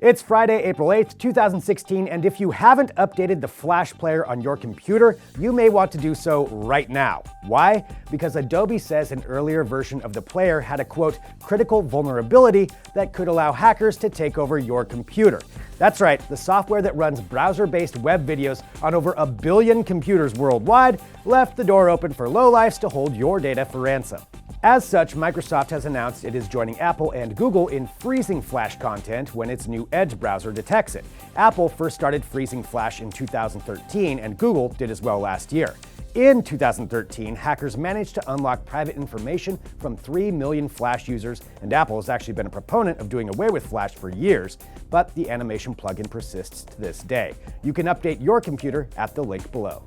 It's Friday, April 8th, 2016, and if you haven't updated the Flash Player on your computer, you may want to do so right now. Why? Because Adobe says an earlier version of the player had a, quote, critical vulnerability that could allow hackers to take over your computer. That's right, the software that runs browser-based web videos on over 1 billion computers worldwide left the door open for lowlifes to hold your data for ransom. As such, Microsoft has announced it is joining Apple and Google in freezing Flash content when its new Edge browser detects it. Apple first started freezing Flash in 2013, and Google did as well last year. In 2013, hackers managed to unlock private information from 3 million Flash users, and Apple has actually been a proponent of doing away with Flash for years, but the animation plugin persists to this day. You can update your computer at the link below.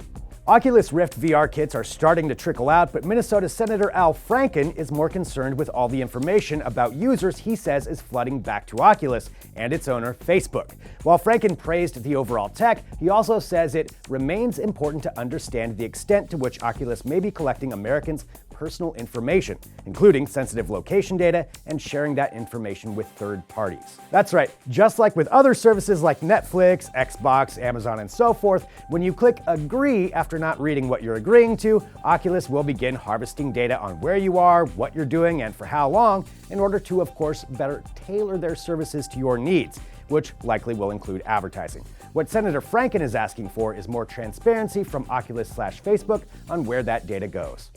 Oculus Rift VR kits are starting to trickle out, but Minnesota Senator Al Franken is more concerned with all the information about users he says is flooding back to Oculus and its owner, Facebook. While Franken praised the overall tech, he also says it remains important to understand the extent to which Oculus may be collecting Americans' personal information, including sensitive location data and sharing that information with third parties. That's right, just like with other services like Netflix, Xbox, Amazon, and so forth, when you click agree after not reading what you're agreeing to, Oculus will begin harvesting data on where you are, what you're doing, and for how long, in order to, of course, better tailor their services to your needs, which likely will include advertising. What Senator Franken is asking for is more transparency from Oculus/Facebook on where that data goes.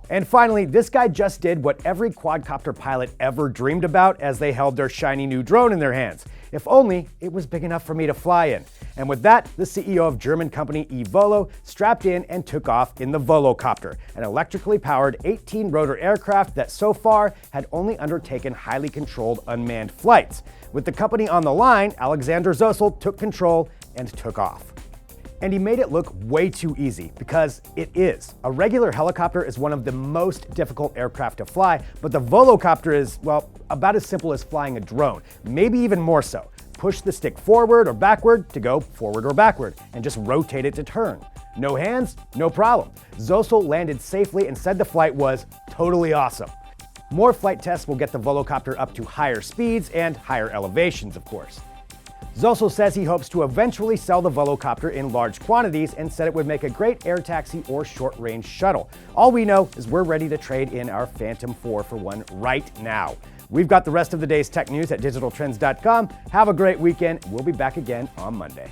And finally, this guy just did what every quadcopter pilot ever dreamed about as they held their shiny new drone in their hands. If only it was big enough for me to fly in. And with that, the CEO of German company e-volo strapped in and took off in the Volocopter, an electrically powered 18-rotor aircraft that so far had only undertaken highly controlled unmanned flights. With the company on the line, Alexander Zosel took control and took off. And he made it look way too easy, because it is. A regular helicopter is one of the most difficult aircraft to fly, but the Volocopter is, well, about as simple as flying a drone, maybe even more so. Push the stick forward or backward to go forward or backward, and just rotate it to turn. No hands? No problem. Zosel landed safely and said the flight was totally awesome. More flight tests will get the Volocopter up to higher speeds and higher elevations, of course. Zosel says he hopes to eventually sell the Volocopter in large quantities and said it would make a great air taxi or short-range shuttle. All we know is we're ready to trade in our Phantom 4 for one right now. We've got the rest of the day's tech news at digitaltrends.com. Have a great weekend. We'll be back again on Monday.